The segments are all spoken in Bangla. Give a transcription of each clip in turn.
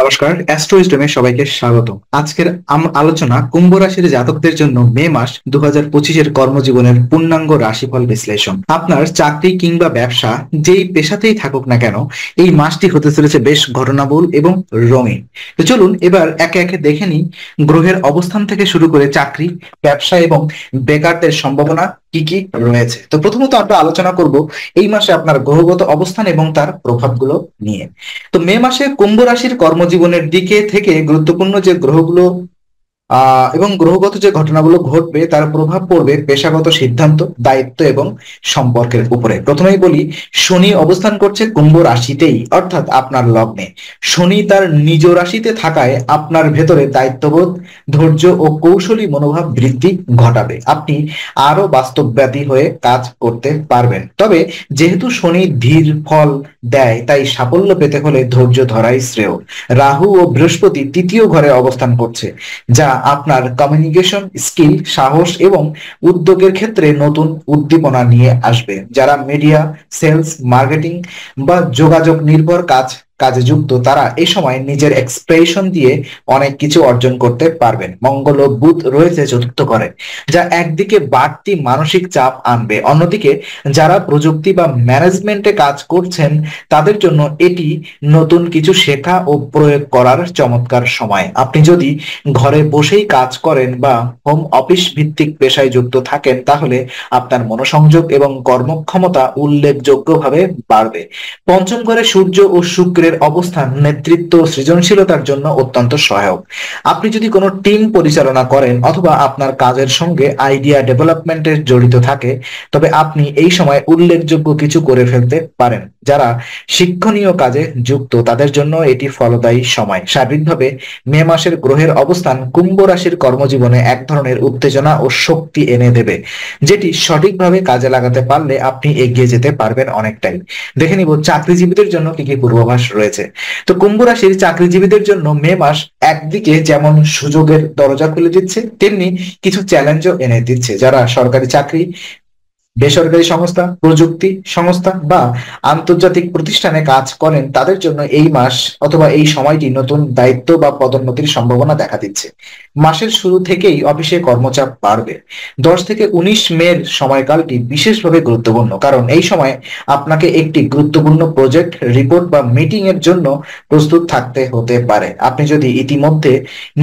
নমস্কার, অ্যাস্ট্রো উইজডমে সবাইকে স্বাগত। আজকের আলোচনা কুম্ভ রাশির জাতকদের জন্য মে মাস 2025-এর কর্মজীবনের পূর্ণাঙ্গ রাশিফল বিশ্লেষণ। আপনার চাকরি কিংবা ব্যবসা যেই পেশাতেই থাকুক না কেন, এই মাসটি হতে চলেছে বেশ ঘটনাবহুল এবং রঙিন। তো চলুন এবার একে একে দেখে নিই গ্রহের অবস্থান থেকে শুরু করে চাকরি, ব্যবসা এবং বেকারদের সম্ভাবনা কি কি রয়েছে। তো প্রথমত আমরা আলোচনা করব এই মাসে আপনার গ্রহগত অবস্থান এবং তার প্রভাবগুলো নিয়ে। তো মে মাসে কুম্ভ রাশির কর্মজীবনের দিকে থেকে গুরুত্বপূর্ণ যে গ্রহগুলো এবং গ্রহগত যে ঘটনাগুলো ঘটবে তার প্রভাব পড়বে পেশাগত সিদ্ধান্ত, দায়িত্ব এবং সম্পর্কের উপরে। প্রথমেই বলি, শনি অবস্থান করছে কুম্ভ রাশিতেই, অর্থাৎ আপনার লগ্নে। শনি তার নিজ রাশিতে থাকায় আপনার ভেতরে দায়িত্ববোধ, ধৈর্য ও কৌশলী মনোভাব বৃদ্ধি ঘটাবে। আপনি আরো বাস্তববাদী হয়ে কাজ করতে পারবেন। তবে যেহেতু শনি ধীর ফল দেয়, তাই সাফল্য পেতে হলে ধৈর্য ধরাই শ্রেয়। রাহু ও বৃহস্পতি তৃতীয় ঘরে অবস্থান করছে, যা আপনার কমিউনিকেশন স্কিল, সাহস এবং উদ্যোগের ক্ষেত্রে নতুন উদ্দীপনা নিয়ে আসবে। যারা মিডিয়া, সেলস, মার্কেটিং বা যোগাযোগ নির্ভর কাজে যুক্ত, তারা এই সময় নিজের এক্সপ্রেশন দিয়ে অনেক কিছু অর্জন করতে পারবেন। মঙ্গল ও বুধ রয়েছে চতুর্থ ঘরে, যা একদিকে বাড়তি মানসিক চাপ আনবে, অন্যদিকে যারা প্রযুক্তি বা ম্যানেজমেন্টে কাজ করছেন তাদের জন্য এটি নতুন কিছু শেখা ও প্রয়োগ করার চমৎকার সময়। আপনি যদি ঘরে বসেই কাজ করেন বা হোম অফিস ভিত্তিক পেশায় যুক্ত থাকেন, তাহলে আপনার মনোসংযোগ এবং কর্মক্ষমতা উল্লেখযোগ্যভাবে বাড়বে। পঞ্চম ঘরে সূর্য ও শুক্রের অবস্থান নেতৃত্ব ও সৃজনশীলতার জন্য অত্যন্ত সহায়ক। আপনি যদি কোনো টিম পরিচালনা করেন অথবা আপনার কাজের সঙ্গে আইডিয়া ডেভেলপমেন্টে জড়িত থাকে, তবে আপনি এই সময় উল্লেখযোগ্য কিছু করে ফেলতে পারেন। যারা শিক্ষণীয় কাজে যুক্ত তাদের জন্য এটি ফলদায়ী সময়। সার্বিকভাবে মে মাসের গ্রহের অবস্থান কুম্ভ রাশির কর্মজীবনে এক ধরনের উত্তেজনা ও শক্তি এনে দেবে, যেটি সঠিকভাবে কাজে লাগাতে পারলে আপনি এগিয়ে যেতে পারবেন অনেকটাই। দেখে নিব চাকরিজীবীদের জন্য কি কি পূর্বাভাস রয়েছে। তো কুম্ভ রাশির চাকরিজীবীদের জন্য মে মাস একদিকে যেমন সুযোগের দরজা খুলে দিচ্ছে, তেমনি কিছু চ্যালেঞ্জও এনে দিচ্ছে। যারা সরকারি চাকরি, বেসরকারি সংস্থা, প্রযুক্তি সংস্থা বা আন্তর্জাতিক প্রতিষ্ঠানে কাজ করেন তাদের জন্য এই মাস অথবা এই সময়টি নতুন দায়িত্ব বা পদোন্নতির সম্ভাবনা দেখা দিচ্ছে। মাসের শুরু থেকেই অফিসে কর্মচাপ বাড়বে। 10 থেকে 19 মের সময়কালটি বিশেষভাবে গুরুত্বপূর্ণ, কারণ এই সময় আপনাকে একটি গুরুত্বপূর্ণ প্রজেক্ট, রিপোর্ট বা মিটিং এর জন্য প্রস্তুত থাকতে হতে পারে। আপনি যদি ইতিমধ্যে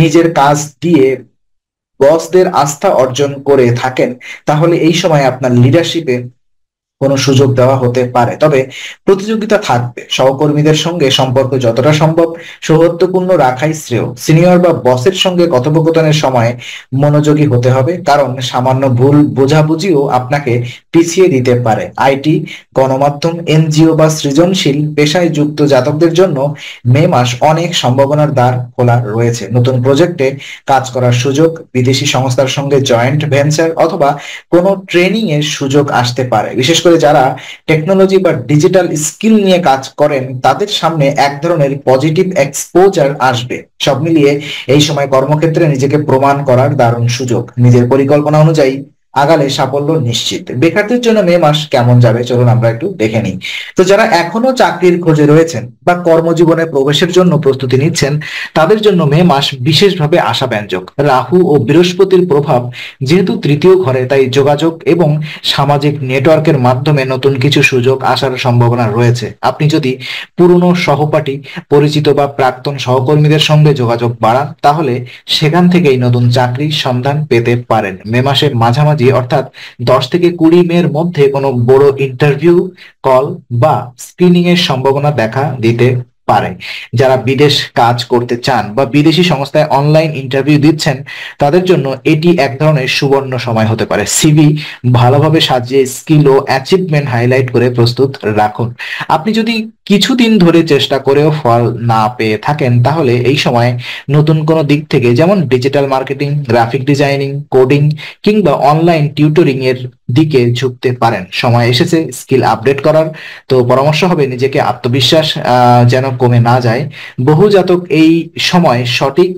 নিজের কাজ দিয়ে বসদের আস্থা অর্জন করে থাকেন, তাহলে এই সময় আপনার লিডারশিপে কোনো সুযোগ দেওয়া হতে পারে। তবে প্রতিযোগিতা থাকবে। সহকর্মীদের সঙ্গে সম্পর্ক যতটা সম্ভব সৌহার্দ্যপূর্ণ রাখাই শ্রেয়। সিনিয়র বা বসের সঙ্গে কথোপকথনের সময় মনোযোগী হতে হবে, কারণ সামান্য ভুল বোঝাবুঝিও আপনাকে পিছিয়ে দিতে পারে। আইটি, গণমাধ্যম, এনজিও বা সৃজনশীল পেশায় যুক্ত জাতকদের জন্য মে মাস অনেক সম্ভাবনার দ্বার খোলা রয়েছে। নতুন প্রজেক্টে কাজ করার সুযোগ, বিদেশি সংস্থার সঙ্গে জয়েন্ট ভেঞ্চার অথবা কোনো ট্রেনিং এর সুযোগ আসতে পারে। বিশেষ করে যারা টেকনোলজি বা ডিজিটাল স্কিল নিয়ে কাজ করেন তাদের সামনে এক ধরনের পজিটিভ এক্সপোজার আসবে। সব মিলিয়ে এই সময় কর্মক্ষেত্রে নিজেকে প্রমাণ করার দারুণ সুযোগ। নিজের পরিকল্পনা অনুযায়ী আগালে সাফল্য নিশ্চিত। বেকারদের জন্য মে মাস কেমন যাবে চলুন আমরা একটু দেখে নিই। তো যারা এখনো চাকরির খোঁজে রয়েছেন বা কর্মজীবনে প্রবেশের জন্য প্রস্তুতি নিচ্ছেন, তাদের জন্য মে মাস বিশেষভাবে আশাব্যঞ্জক। রাহু ও বৃহস্পতির প্রভাব যেহেতু তৃতীয় ঘরে, তাই যোগাযোগ এবং সামাজিক নেটওয়ার্কের মাধ্যমে নতুন কিছু সুযোগ আসার সম্ভাবনা রয়েছে। আপনি যদি পুরনো সহপাঠী, পরিচিত বা প্রাক্তন সহকর্মীদের সঙ্গে যোগাযোগ বাড়ান, তাহলে সেখান থেকেই নতুন চাকরির সন্ধান পেতে পারেন। মে মাসের মাঝামাঝি অর্থাৎ 10 থেকে 20 মের মধ্যে কোনো বড় ইন্টারভিউ, কল বা স্ক্রিনিং এর সম্ভাবনা দেখা দিতে পারে। যারা বিদেশ কাজ করতে চান বা বিদেশি সংস্থায় অনলাইন ইন্টারভিউ দিচ্ছেন, তাদের জন্য এটি এক ধরনের সুবর্ণ সময় হতে পারে। সিভি ভালোভাবে সাজিয়ে স্কিল ও অ্যাচিভমেন্ট হাইলাইট করে প্রস্তুত রাখুন। আপনি যদি কিছুদিন ধরে চেষ্টা করেও ফল না পেয়ে থাকেন, তাহলে এই সময় নতুন কোনো দিক থেকে, যেমন digital marketing, graphic designing, coding কিংবা অনলাইন টিউটরিং এর দিকে ঝুঁকতে পারেন। সময় এসেছে স্কিল আপডেট করার। তো পরামর্শ হবে নিজেকে আত্মবিশ্বাস যেন কমে না যায়। বহু জাতক এই সময় সঠিক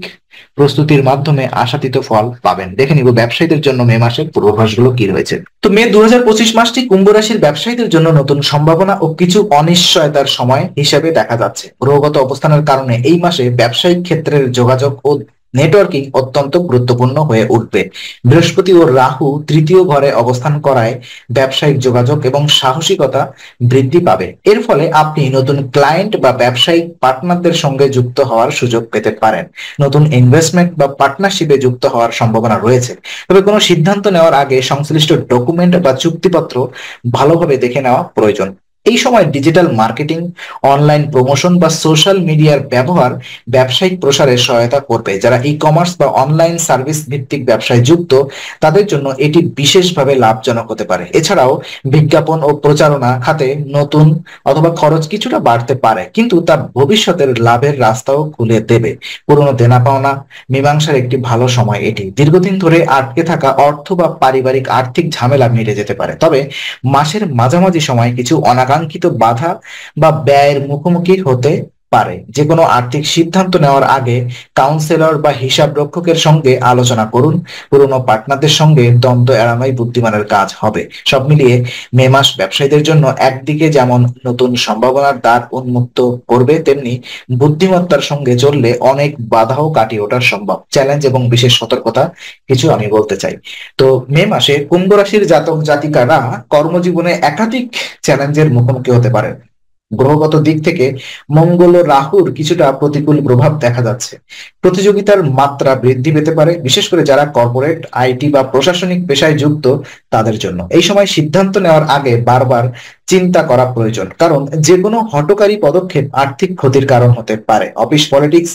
প্রস্তুতির মাধ্যমে আশাতীত ফল পাবেন। দেখে নিব ব্যবসায়ীদের জন্য মে মাসের পূর্বাভাসগুলো কি রয়েছে। তো মে 2025 মাসটি কুম্ভ রাশির ব্যবসায়ীদের জন্য নতুন সম্ভাবনা ও কিছু অনিশ্চয়তার সময় হিসেবে দেখা যাচ্ছে। গ্রহগত অবস্থানের কারণে এই মাসে ব্যবসায়িক ক্ষেত্রের যোগাযোগ ও নেটওয়ার্কিং অত্যন্ত গুরুত্বপূর্ণ হয়ে উঠবে। বৃহস্পতি ও রাহু তৃতীয় ঘরে অবস্থান করায় ব্যবসায়িক যোগাযোগ এবং সাহসিকতা বৃদ্ধি পাবে। এর ফলে আপনি নতুন ক্লায়েন্ট বা ব্যবসায়িক পার্টনারদের সঙ্গে যুক্ত হওয়ার সুযোগ পেতে পারেন। নতুন ইনভেস্টমেন্ট বা পার্টনারশিপে যুক্ত হওয়ার সম্ভাবনা রয়েছে। তবে কোনো সিদ্ধান্ত নেওয়ার আগে সংশ্লিষ্ট ডকুমেন্ট বা চুক্তিপত্র ভালোভাবে দেখে নেওয়া প্রয়োজন। এই সময় ডিজিটাল মার্কেটিং, অনলাইন প্রমোশন বা সোশ্যাল মিডিয়ার ব্যবহার ব্যবসায়িক প্রসারে সহায়তা করবে। যারা ই কমার্স বা অনলাইন সার্ভিস ভিত্তিক ব্যবসায় যুক্ত, তাদের জন্য এটি বিশেষভাবে লাভজনক হতে পারে। এছাড়াও বিজ্ঞাপন ও প্রচারণা খাতে নতুন অথবা খরচ কিছুটা বাড়তে পারে, কিন্তু তা ভবিষ্যতের লাভের রাস্তাও খুলে দেবে। পুরনো দেনা পাওনা মীমাংসার একটি ভালো সময় এটি। দীর্ঘদিন ধরে আটকে থাকা অর্থ বা পারিবারিক আর্থিক ঝামেলা মিটে যেতে পারে। তবে মাসের মাঝামাঝি সময় কিছু অনাকাঙ্ক্ষিত বাধা বা ব্যয়ের মুখোমুখি হতে পারে। যে কোনো আর্থিক সিদ্ধান্ত নেওয়ার আগে কাউন্সিলর বা হিসাব রক্ষকের সঙ্গে আলোচনা করুন। পুরনো পার্টনারদের সঙ্গে দ্বন্দ্ব এড়ানোই বুদ্ধিমানের কাজ হবে। সব মিলিয়ে মে মাস ব্যবসায়ীদের জন্য একদিকে যেমন নতুন সম্ভাবনার দ্বার উন্মুক্ত করবে, তেমনি বুদ্ধিমত্তার সঙ্গে চললে অনেক বাধাও কাটিয়ে ওঠা সম্ভব। চ্যালেঞ্জ এবং বিশেষ সতর্কতা কিছু আমি বলতে চাই। তো মে মাসে কুম্ভ রাশির জাতক জাতিকারা কর্মজীবনে একাধিক চ্যালেঞ্জের মুখোমুখি হতে পারে। গ্রহগত দিক থেকে মঙ্গল ও রাহুর কিছুটা প্রতিকূল প্রভাব দেখা যাচ্ছে। প্রতিযোগিতার মাত্রা বৃদ্ধি পেতে পারে, বিশেষ করে যারা কর্পোরেট, আইটি বা প্রশাসনিক পেশায় যুক্ত তাদের জন্য। এই সময় সিদ্ধান্ত নেওয়ার আগে বারবার চিন্তা করা প্রয়োজন, কারণ যে কোনো হঠকারী পদক্ষেপ আর্থিক ক্ষতির কারণ হতে পারে। অফিস পলিটিক্স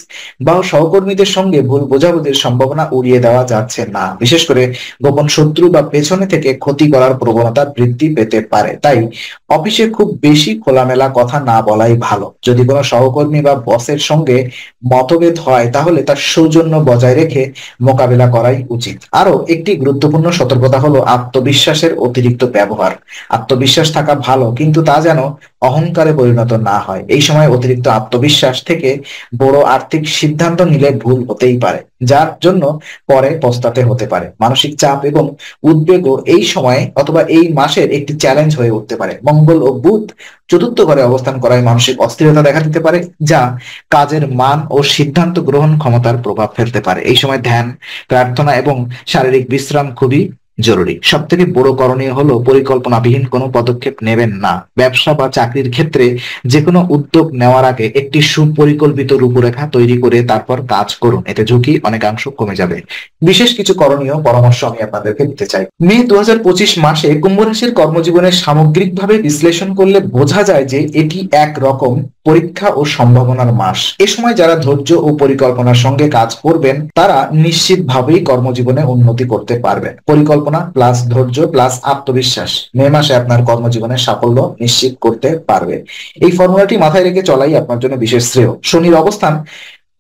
বা সহকর্মীদের সঙ্গে ভুল বোঝাবুঝির সম্ভাবনা উড়িয়ে দেওয়া যাচ্ছে না। বিশেষ করে গোপন শত্রু বা পেছনে থেকে ক্ষতি করার প্রবণতা বৃদ্ধি পেতে পারে। তাই অফিসে খুব বেশি খোলামেলা কথা না বলাই ভালো। যদি কোনো সহকর্মী বা বসের সঙ্গে মতভেদ হয়, তাহলে তার সৌজন্য বজায় রেখে মোকাবেলা করাই উচিত। আরো একটি গুরুত্বপূর্ণ সতর্কতা হলো আত্মবিশ্বাসের অতিরিক্ত ব্যবহার। আত্মবিশ্বাস থাকা ভালো, কিন্তু তা যেন অহংকারে পরিণত না হয়। এই সময় অতিরিক্ত আত্মবিশ্বাস থেকে বড় আর্থিক সিদ্ধান্ত নিলে ভুল হতেই পারে, যার জন্য পরে পস্তাতে হতে পারে। মানসিক চাপ এবং উদ্বেগও এই সময় অথবা এই মাসের একটি চ্যালেঞ্জ হয়ে উঠতে পারে। মঙ্গল ও বুধ চতুর্থ ঘরে অবস্থান করায় মানসিক অস্থিরতা দেখা দিতে পারে, যা কাজের মান ও সিদ্ধান্ত গ্রহণ ক্ষমতার প্রভাব ফেলতে পারে। এই সময় ধ্যান, প্রার্থনা এবং শারীরিক বিশ্রাম খুবই জরুরি। সব থেকে বড় করণীয় হলো পরিকল্পনাবিহীন কোনো পদক্ষেপ নেবেন না। ব্যবসা বা চাকরির ক্ষেত্রে যে কোনো উদ্যোগ নেওয়ার আগে একটি সুপরিকল্পিত রূপরেখা তৈরি করে তারপর কাজ করুন, এতে ঝুঁকি অনেকাংশ কমে যাবে। বিশেষ কিছু করণীয় পরামর্শ আমি আপনাদেরকে দিতে চাই। মে 2025 মাসে কুম্ভ রাশির কর্মজীবনের সামগ্রিকভাবে বিশ্লেষণ করলে বোঝা যায় যে এটি এক রকম পরীক্ষা ও সম্ভাবনার মাস। এ সময় যারা ধৈর্য ও পরিকল্পনার সঙ্গে কাজ করবেন, তারা নিশ্চিতভাবেই কর্মজীবনে উন্নতি করতে পারবেন। পরিকল্পনা প্লাস ধৈর্য প্লাস আত্মবিশ্বাস মে মাসে আপনার কর্মজীবনের সাফল্য নিশ্চিত করতে পারবে। এই ফর্মুলাটি মাথায় রেখে চলাই আপনার জন্য বিশেষ শ্রেয়। শনির অবস্থান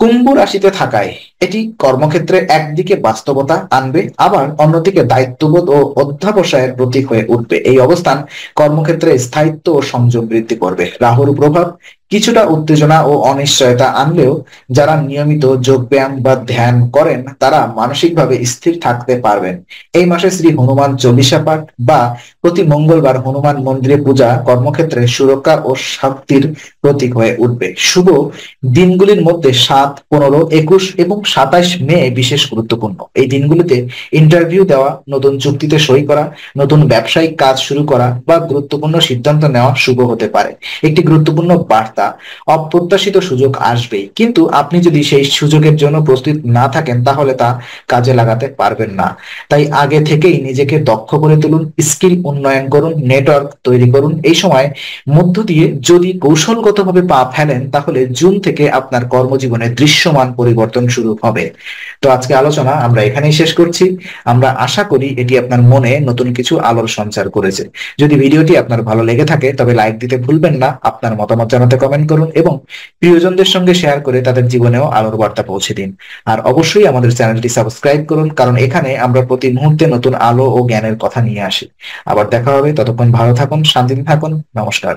কুম্ভ রাশিতে থাকায় এটি কর্মক্ষেত্রে একদিকে বাস্তবতা আনবে, আবার অন্যদিকে দায়িত্ববোধ ও অধ্যাবসায়ের প্রতীক হয়ে উঠবে। এই অবস্থান কর্মক্ষেত্রে স্থায়িত্ব ও সংযোগ বৃদ্ধি করবে। রাহুর প্রভাব কিছুটা উত্তেজনা ও অনিশ্চয়তা আনলেও যারা নিয়মিত যোগব্যায়াম বা ধ্যান করেন, তারা মানসিকভাবে স্থির থাকতে পারবেন। এই মাসে শ্রী হনুমান চল্লিশা পাঠ বা প্রতি মঙ্গলবার হনুমান মন্দিরে পূজা কর্মক্ষেত্রে সুরক্ষা ও শান্তির প্রতীক হয়ে উঠবে। শুভ দিনগুলির মধ্যে 7, 15, 21 এবং 27 মে বিশেষ গুরুত্বপূর্ণ। এই দিনগুলিতে ইন্টারভিউ দেওয়া, নতুন চুক্তিতে সই করা, নতুন ব্যবসায়িক কাজ শুরু করা বা গুরুত্বপূর্ণ সিদ্ধান্ত নেওয়া শুভ হতে পারে। একটি গুরুত্বপূর্ণ বার্তা, অপ্রত্যাশিত সুযোগ আসবেই, কিন্তু আপনি যদি সেই সুযোগের জন্য প্রস্তুত না থাকেন, তাহলে তা কাজে লাগাতে পারবেন না। তাই আগে থেকেই নিজেকে দক্ষ করে তুলুন, স্কিল উন্নয়ন করুন, নেটওয়ার্ক তৈরি করুন। এই সময় মধ্য দিয়ে যদি কৌশলগতভাবে পা ফেলেন, তাহলে জুন থেকে আপনার কর্মজীবনে দৃশ্যমান পরিবর্তন শুরু হবে। তো আজকে আলোচনা আমরা এখানেই শেষ করছি। আমরা আশা করি এটি আপনার মনে নতুন কিছু আলোর সঞ্চার করেছে। যদি ভিডিওটি আপনার ভালো লেগে থাকে, তবে লাইক দিতে ভুলবেন না। আপনার মতামত জানাতে কমেন্ট করুন এবং প্রিয়জনদের সঙ্গে শেয়ার করে তাদের জীবনেও আলোর বার্তা পৌঁছে দিন। আর অবশ্যই আমাদের চ্যানেলটি সাবস্ক্রাইব করুন, কারণ এখানে আমরা প্রতি মুহূর্তে নতুন আলো ও জ্ঞানের কথা নিয়ে আসি। আবার দেখা হবে, ততক্ষণ ভালো থাকুন, শান্তিতে থাকুন। নমস্কার।